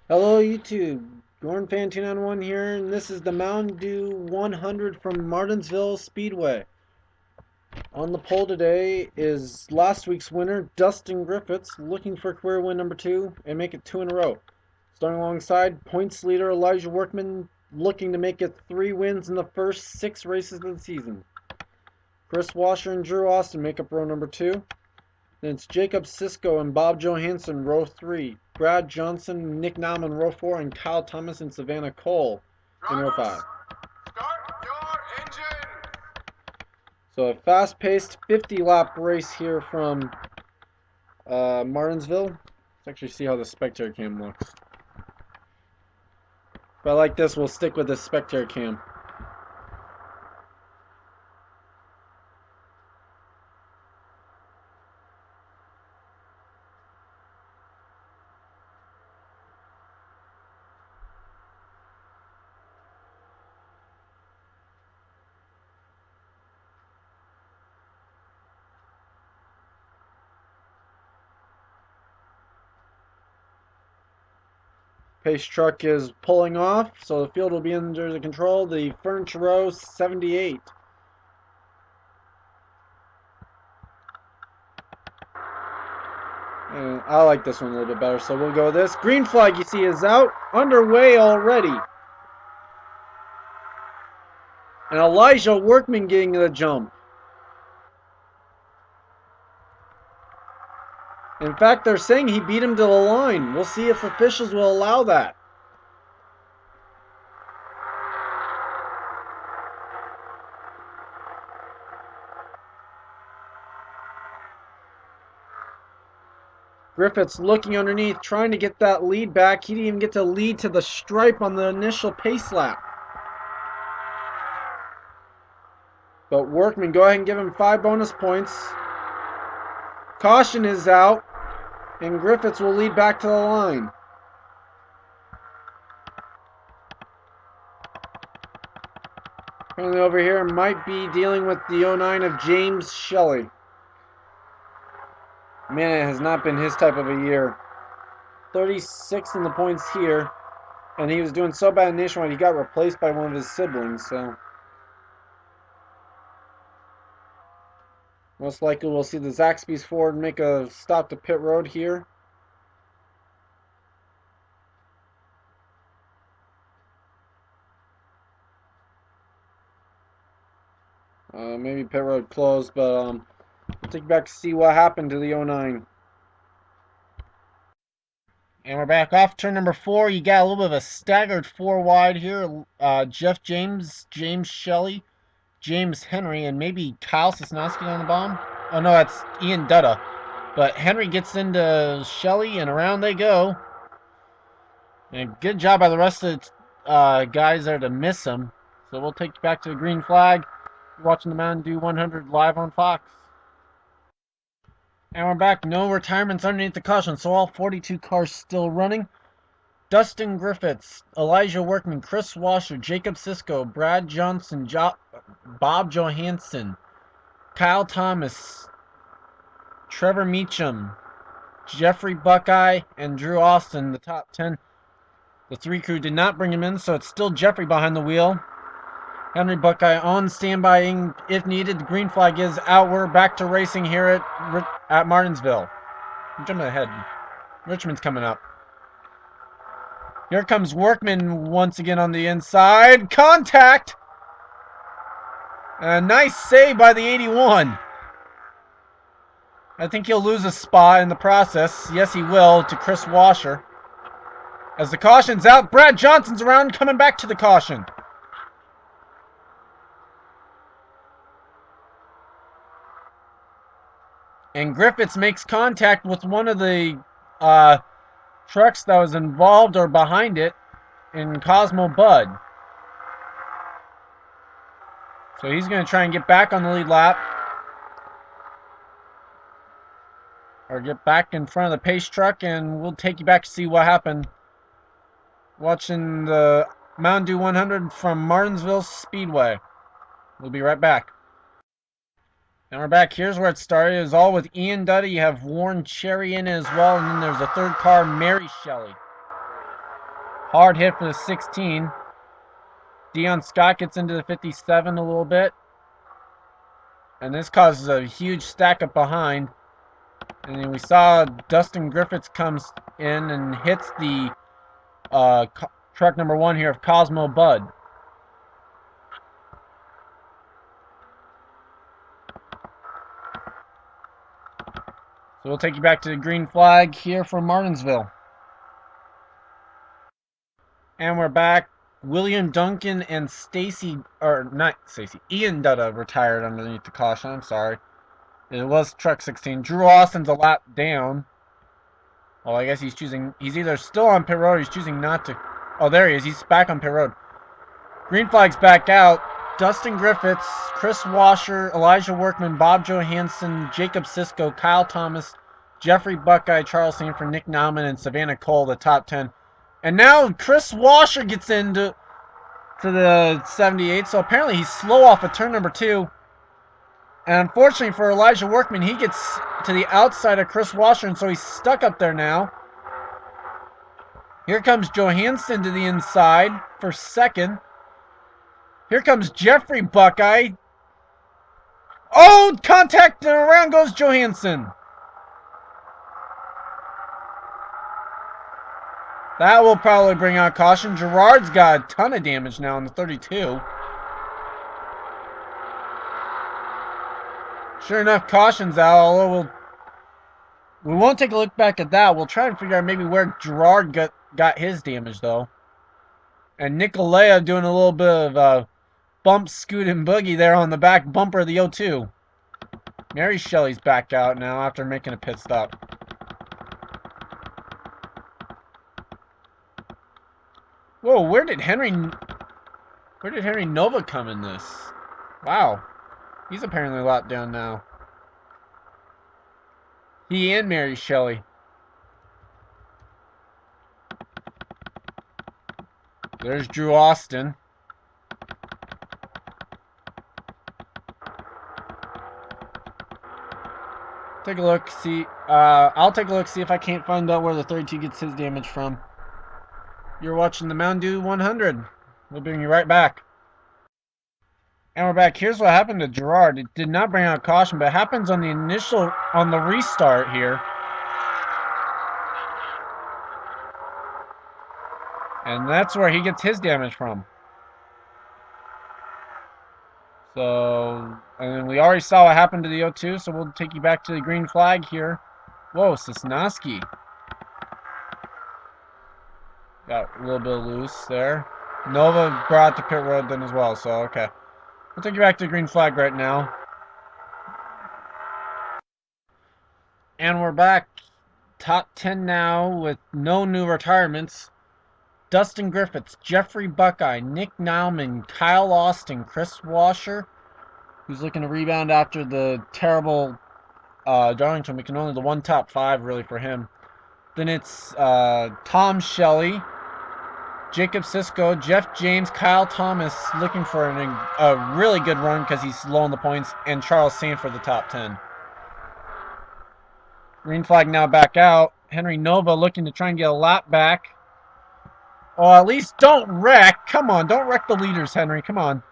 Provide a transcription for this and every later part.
Hello YouTube, GornFan291 here, and this is the Mountain Dew 100 from Martinsville Speedway. On the pole today is last week's winner, Dustin Griffitts, looking for career win number 2 and make it 2 in a row. Starting alongside points leader Elijah Workman, looking to make it 3 wins in the first 6 races of the season. Kris Wascher and Drew Austin make up row number 2. Then it's Jakub Sisco and Bob Johansson, row 3. Brad Johnson, Nick Nauman, row 4. And Kyle Thomas and Savanna Cole in row 5. Start your engine! So a fast-paced 50-lap race here from Martinsville. Let's actually see how the spectator cam looks. If I like this, we'll stick with the spectator cam. Pace truck is pulling off, so the field will be under the control. The furniture row 78. And I like this one a little bit better, so we'll go with this. Green flag, you see, is out, underway already. And Elijah Workman getting the jump. In fact, they're saying he beat him to the line. We'll see if officials will allow that. Griffitts looking underneath, trying to get that lead back. He didn't even get to lead to the stripe on the initial pace lap. But Workman, go ahead and give him 5 bonus points. Caution is out, and Griffitts will lead back to the line. Apparently over here might be dealing with the 09 of James Shelley. Man, it has not been his type of a year. 36 in the points here, and he was doing so bad in Nationwide he got replaced by one of his siblings, so most likely we'll see the Zaxby's Ford make a stop to pit road here. Maybe pit road closed, but we'll take you back to see what happened to the 09. And we're back off turn number 4. You got a little bit of a staggered 4 wide here. Jeff James, James Shelley, James Henry, and maybe Kyle Sisnowski on the bottom. Oh no, that's Ian Dutta. But Henry gets into Shelley, and around they go. And good job by the rest of the guys there to miss him. So we'll take you back to the green flag. You're watching the Mountain Dew 100 live on Fox. And we're back. No retirements underneath the caution, so all 42 cars still running. Dustin Griffitts, Elijah Workman, Kris Wascher, Jakub Sisco, Brad Johnson, Bob Johansson, Kyle Thomas, Trevor Meecham, Jeffre Buckeye, and Drew Austin, the top 10. The 3 crew did not bring him in, so it's still Jeffre behind the wheel. Henry Buckeye on standby if needed. The green flag is out. We're back to racing here at Martinsville. I'm jumping ahead. Richmond's coming up. Here comes Workman once again on the inside. Contact! A nice save by the 81. I think he'll lose a spot in the process. Yes, he will, to Kris Wascher. As the caution's out, Brad Johnson's around, coming back to the caution. And Griffitts makes contact with one of the trucks that was involved or behind it in Cosmo Bud. So he's going to try and get back on the lead lap. Or get back in front of the pace truck, and we'll take you back to see what happened. Watching the Mountain Dew 100 from Martinsville Speedway. We'll be right back. And we're back. Here's where it started. It was all with Ian Dutta. You have Warren Cherry in it as well. And then there's a third car, Mary Shelley. Hard hit for the 16. Deon Scott gets into the 57 a little bit. And this causes a huge stack up behind. And then we saw Dustin Griffitts comes in and hits the truck number 1 here of Cosmo Bud. So we'll take you back to the green flag here from Martinsville. And we're back. William Duncan and Ian Dutta retired underneath the caution. I'm sorry. It was truck 16. Drew Austin's a lap down. Well, I guess he's either still on pit road or he's choosing not to. Oh, there he is. He's back on pit road. Green flag's back out. Dustin Griffitts, Kris Wascher, Elijah Workman, Bob Johansson, Jakub Sisco, Kyle Thomas, Jeffre Buckeye, Charles Sanford, Nick Nauman, and Savanna Cole, the top 10. And now Kris Wascher gets into the 78, so apparently he's slow off of turn number 2. And unfortunately for Elijah Workman, he gets to the outside of Kris Wascher, and so he's stuck up there now. Here comes Johansson to the inside for second. Here comes Jeffre Buckeye. Oh, contact, and around goes Johansson. That will probably bring out caution. Gerard's got a ton of damage now in the 32. Sure enough, caution's out, although we won't take a look back at that. We'll try and figure out maybe where Gerard got his damage, though. And Nikolayev doing a little bit of bump, scoot, and boogie there on the back bumper of the 02. Mary Shelley's back out now after making a pit stop. Whoa, where did Henry Nova come in this? Wow. He's apparently a lot down now. He and Mary Shelley. There's Drew Austin. Take a look, see. I'll take a look, see if I can't find out where the 32 gets his damage from. You're watching the Mountain Dew 100. We'll bring you right back. And we're back. Here's what happened to Gerard. It did not bring out caution, but it happens on the restart here. And that's where he gets his damage from. So, and we already saw what happened to the 02, so we'll take you back to the green flag here. Whoa, Sosnowski. Got a little bit loose there. Nova brought to pit road then as well, so okay. We'll take you back to the green flag right now. And we're back. Top 10 now with no new retirements. Dustin Griffitts, Jeffre Buckeye, Nick Nauman, Kyle Austin, Kris Wascher, who's looking to rebound after the terrible Darlington. We can only the one top 5 really for him. Then it's Tom Shelley, Jakub Sisco, Jeff James, Kyle Thomas looking for a really good run because he's low on the points, and Charles Sanford the top 10. Green flag now back out. Henry Nova looking to try and get a lap back. Or at least don't wreck. Come on, don't wreck the leaders, Henry. Come on.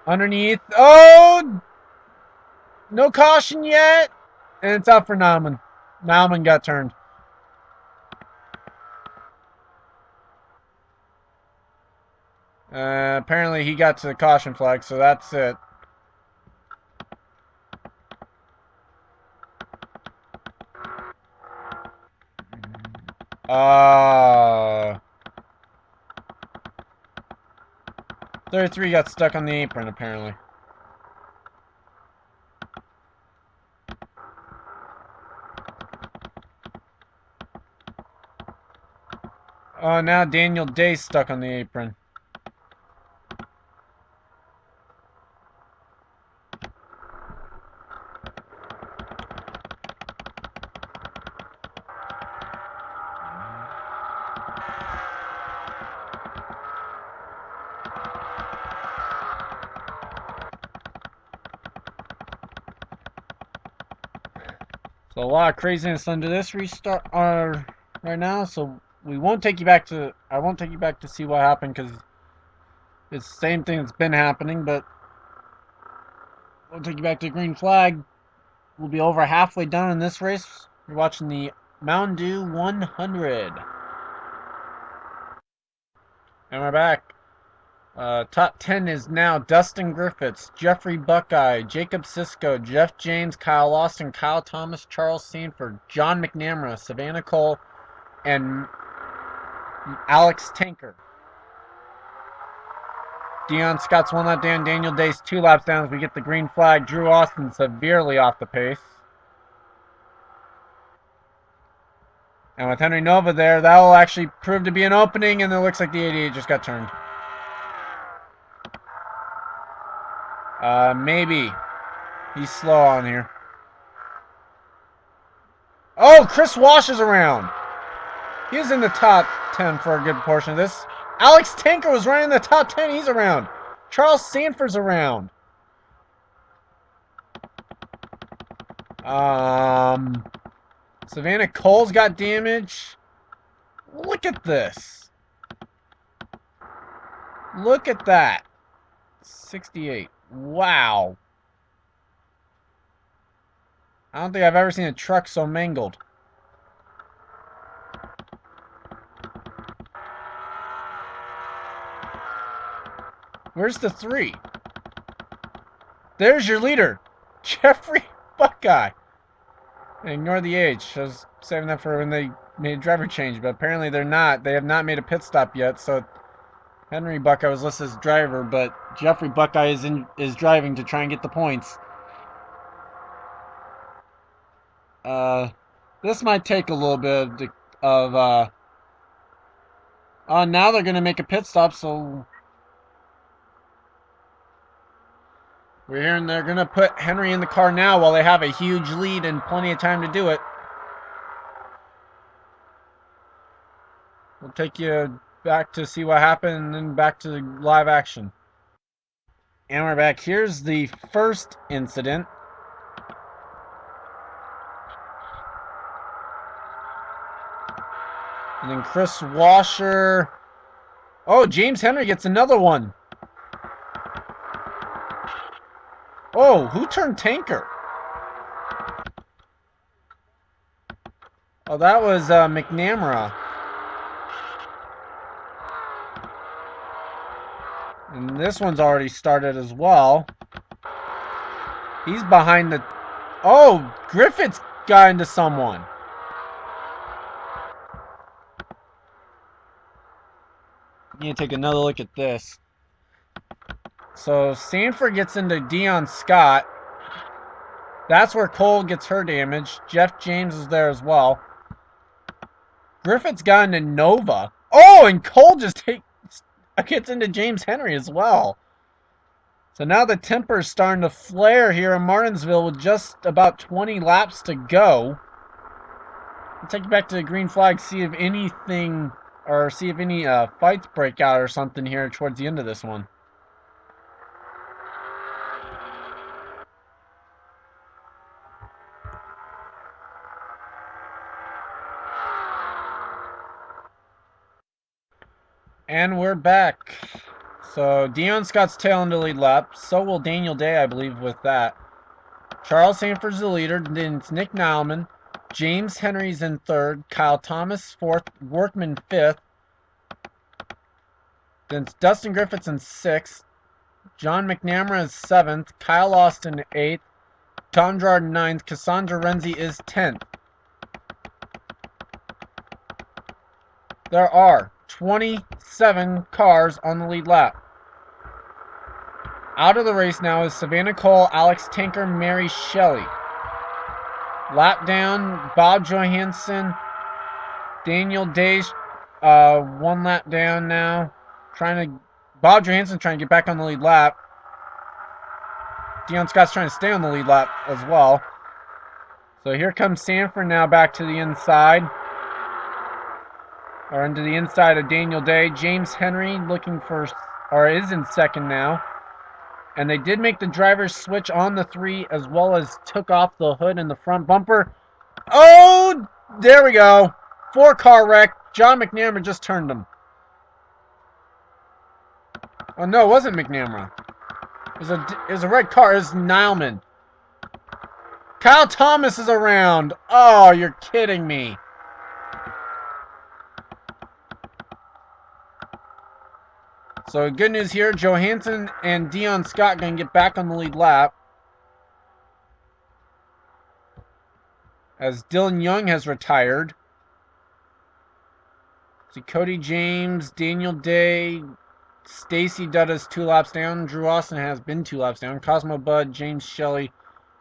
Underneath. Oh! No caution yet. And it's out for Nauman. Nauman got turned. Apparently he got to the caution flag, so that's it. Uh, 33 got stuck on the apron, apparently. Now Daniel Day's stuck on the apron. So a lot of craziness under this restart right now. So we won't take you back to. I won't take you back to see what happened because it's the same thing that's been happening. But we'll take you back to the green flag. We'll be over halfway done in this race. You're watching the Mountain Dew 100. And we're back. Top 10 is now Dustin Griffitts, Jeffre Buckeye, Jakub Sisco, Jeff James, Kyle Austin, Kyle Thomas, Charles Sanford, John McNamara, Savanna Cole, and Alex Tanker. Deon Scott's 1 lap down, Daniel Day's 2 laps down as we get the green flag. Drew Austin severely off the pace. And with Henry Nova there, that will actually prove to be an opening, and it looks like the 88 just got turned. Maybe. He's slow on here. Oh, Kris Wascher's around. He was in the top 10 for a good portion of this. Alex Tanker was running in the top 10. He's around. Charles Sanford's around. Savanna Cole's got damage. Look at this. Look at that. 68. Wow. I don't think I've ever seen a truck so mangled. Where's the 3? There's your leader, Jeffre Buckeye. Ignore the age. I was saving that for when they made a driver change, but apparently they're not. They have not made a pit stop yet, so Henry Buckeye was listed as driver, but Jeffre Buckeye is driving to try and get the points. This might take a little bit of now they're going to make a pit stop, so we're hearing they're going to put Henry in the car now while they have a huge lead and plenty of time to do it. We'll take you back to see what happened and then back to the live action. And we're back. Here's the first incident. And then Kris Wascher. Oh, James Henry gets another one. Oh, who turned Tanker? Oh, that was McNamara. And this one's already started as well. He's behind the... Oh, Griffitts got into someone. Need to take another look at this. So Sanford gets into Deon Scott. That's where Cole gets her damage. Jeff James is there as well. Griffitts got into Nova. Oh, and Cole just gets into James Henry as well. So now the temper is starting to flare here in Martinsville with just about 20 laps to go. I'll take you back to the green flag, see if anything, or see if any fights break out or something here towards the end of this one. And we're back. So Deon Scott's tail into lead lap. So will Daniel Day, I believe, with that. Charles Sanford's the leader. Then it's Nick Nauman. James Henry's in third. Kyle Thomas fourth. Workman fifth. Then it's Dustin Griffitts in sixth. John McNamara is seventh. Kyle Austin eighth. Tom Gerard ninth. Cassandra Renzi is 10th. There are 27 cars on the lead lap. Out of the race now is Savanna Cole, Alex Tanker, Mary Shelley. Lap down, Bob Johansson, Daniel Day, 1 lap down now. Bob Johansson trying to get back on the lead lap. Deon Scott's trying to stay on the lead lap as well. So here comes Sanford now back to the inside. Or into the inside of Daniel Day. James Henry is in second now. And they did make the drivers switch on the 3 as well as took off the hood and the front bumper. Oh, there we go. 4-car wreck. John McNamara just turned him. Oh, no, it wasn't McNamara. It was a red car. It was Nileman. Kyle Thomas is around. Oh, you're kidding me. So good news here. Johansson and Deon Scott going to get back on the lead lap. As Dillon Young has retired. See Cody James, Daniel Day, Stacy Dutta-550's 2 laps down. Drew Austin has been 2 laps down. Cosmo Budd, James Shelley,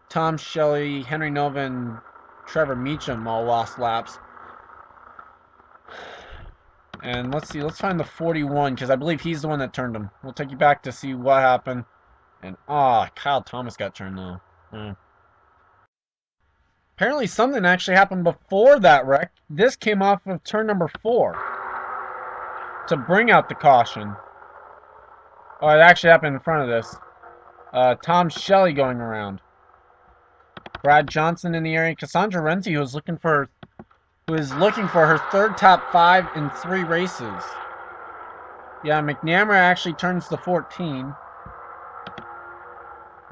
Tom Shelley, Henry Nova, and Trevor Meecham all lost laps. And let's see, let's find the 41, because I believe he's the one that turned him. We'll take you back to see what happened. And, Kyle Thomas got turned, though. Apparently something actually happened before that wreck. This came off of turn number 4 to bring out the caution. Oh, it actually happened in front of this. Tom Shelley going around. Brad Johnson in the area. Cassandra Renzi, who is looking for her 3rd top 5 in 3 races. Yeah, McNamara actually turns the 14.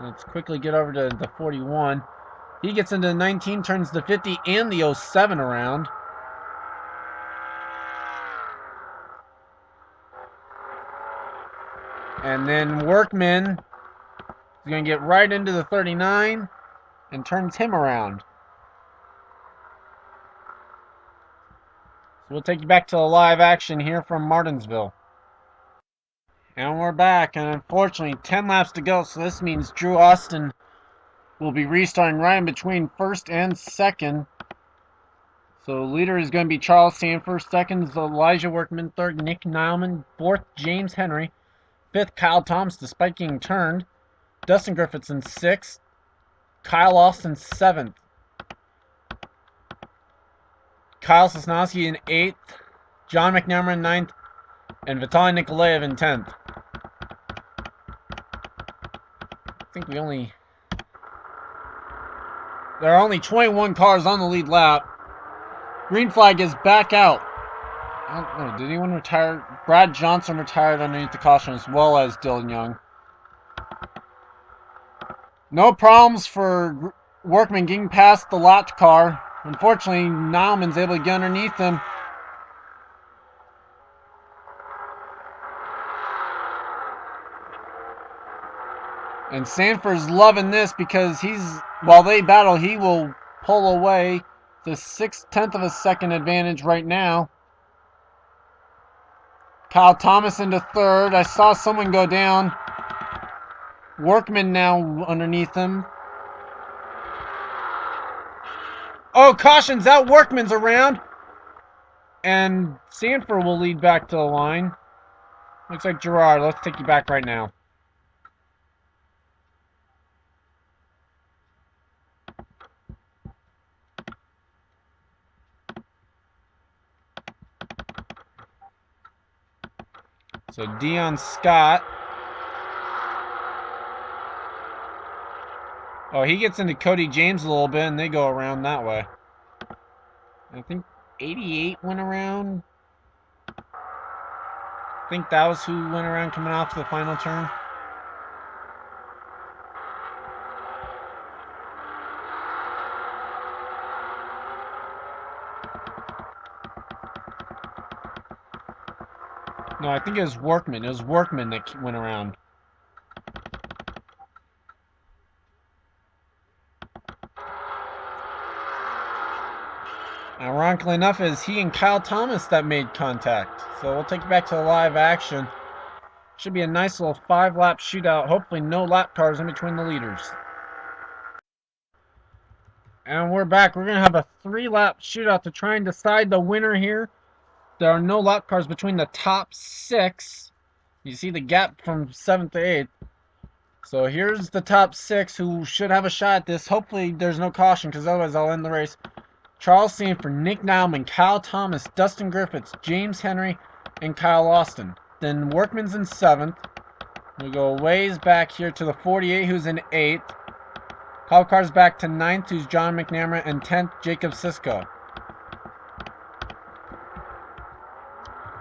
Let's quickly get over to the 41. He gets into the 19, turns the 50 and the 07 around. And then Workman is going to get right into the 39 and turns him around. So we'll take you back to the live action here from Martinsville. And we're back, and unfortunately 10 laps to go, so this means Drew Austin will be restarting right in between 1st and 2nd. So leader is going to be Charles Sanford, 2nd is Elijah Workman, 3rd Nick Nileman, 4th James Henry, 5th Kyle Thomas despite getting turned, Dustin Griffitts in 6th, Kyle Austin 7th, Kyle Sisnowski in 8th, John McNamara in 9th, and Vitaly Nikolayev in 10th. I think there are only 21 cars on the lead lap. Green flag is back out. I don't know, did anyone retire? Brad Johnson retired underneath the caution as well as Dillon Young. No problems for Workman getting past the latch car. Unfortunately, Nileman's able to get underneath him. And Sanford's loving this because while they battle, he will pull away the 6/10 of a second advantage right now. Kyle Thomas into 3rd. I saw someone go down. Workman now underneath him. Oh, caution's out. Workman's around. And Sanford will lead back to the line. Looks like Gerard. Let's take you back right now. So Deon Scott. Oh, he gets into Cody James a little bit, and they go around that way. I think 88 went around. I think that was who went around coming off the final turn. No, I think it was Workman. It was Workman that went around. Ironically enough, it was he and Kyle Thomas that made contact. So we'll take you back to the live action. Should be a nice little 5-lap shootout. Hopefully no lap cars in between the leaders. And we're back. We're going to have a 3-lap shootout to try and decide the winner here. There are no lap cars between the top 6. You see the gap from 7th to 8th. So here's the top 6 who should have a shot at this. Hopefully there's no caution because otherwise I'll end the race. Charles Sanford, Nick Nileman, Kyle Thomas, Dustin Griffitts, James Henry, and Kyle Austin. Then Workman's in 7th. We go ways back here to the 48 who's in 8th. Call cars back to 9th, who's John McNamara, and 10th, Jakub Sisco.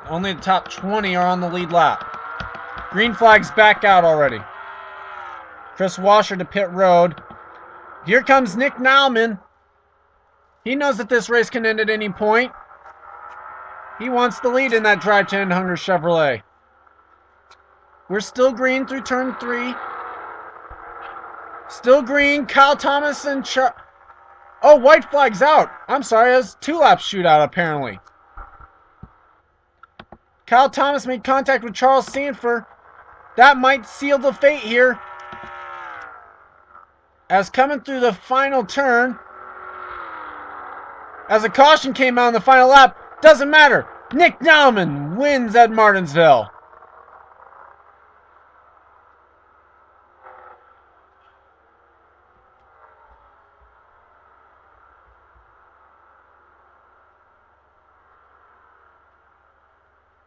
Only the top 20 are on the lead lap. Green flag's back out already. Kris Wascher to pit road. Here comes Nick Nauman. He knows that this race can end at any point. He wants the lead in that Drive to 100 Chevrolet. We're still green through turn 3. Still green. Kyle Thomas and oh, white flag's out. I'm sorry, it was 2-lap shootout apparently. Kyle Thomas made contact with Charles Sanford. That might seal the fate here. As coming through the final turn, as a caution came out on the final lap, doesn't matter. Nick Nauman wins at Martinsville.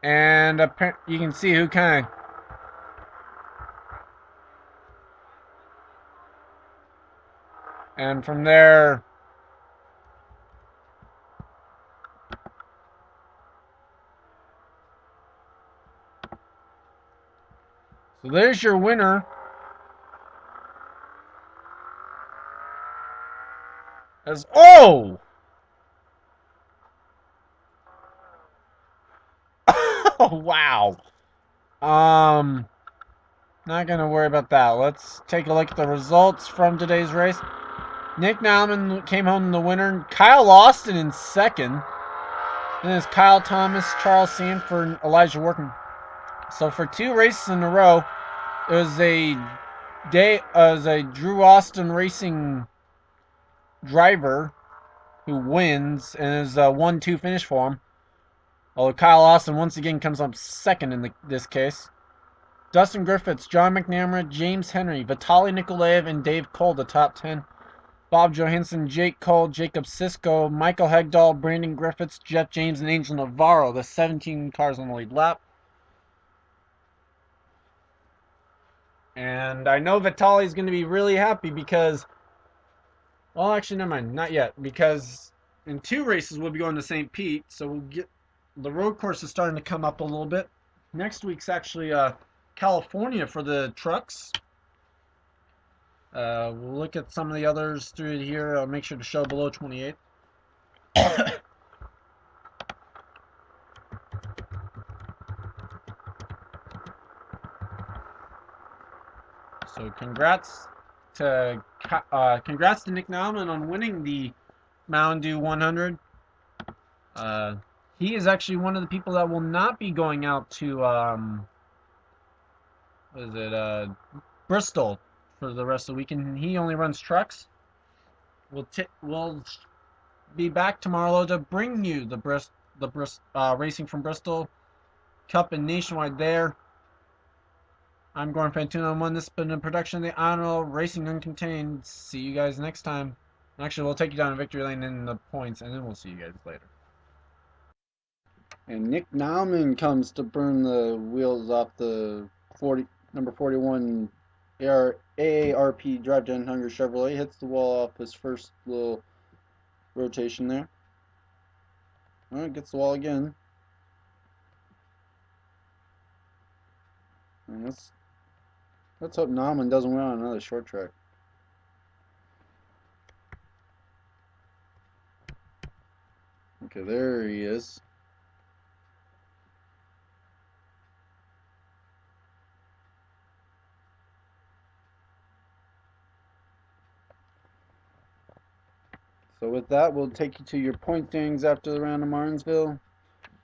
And you can see who kind of... And from there... So there's your winner. Oh! Oh, wow. Not gonna worry about that. Let's take a look at the results from today's race. Nick Nauman came home the winner. Kyle Austin in second. Then it's Kyle Thomas, Charles Sanford, and Elijah Workman. So for 2 races in a row, it was a Drew Austin Racing driver who wins, and it was a 1-2 finish for him. Although Kyle Austin once again comes up second in this case. Dustin Griffitts, John McNamara, James Henry, Vitaly Nikolayev, and Dave Cole, the top 10. Bob Johansson, Jake Cole, Jakub Sisco, Michael Hegdahl, Brandon Griffiths, Jeff James, and Angel Navarro, the 17 cars on the lead lap. And I know Vitaly's going to be really happy because... Well, actually, never mind. Not yet. Because in 2 races, we'll be going to St. Pete. So we'll get... The road course is starting to come up a little bit. Next week's actually California for the trucks. We'll look at some of the others through here. I'll make sure to show below 28. So congrats to Nick Nauman on winning the Mountain Dew 100. He is actually one of the people that will not be going out to Bristol for the rest of the weekend. He only runs trucks. We'll be back tomorrow to bring you the Racing from Bristol Cup and Nationwide there. I'm Gordon Fantuno. This has been a production of the INORL Racing Uncontained. See you guys next time. Actually, we'll take you down to victory lane in the points, and then we'll see you guys later. And Nick Nauman comes to burn the wheels off the number 41 AARP Drive to 100 Chevrolet. Hits the wall off his first little rotation there. Well, gets the wall again. And let's hope Nauman doesn't win on another short track. Okay, there he is. So with that, we'll take you to your point standings after the round of Martinsville.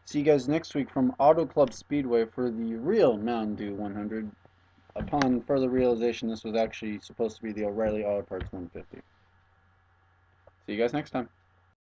See you guys next week from Auto Club Speedway for the real Mountain Dew 100. Upon further realization, this was actually supposed to be the O'Reilly Auto Parts 150. See you guys next time.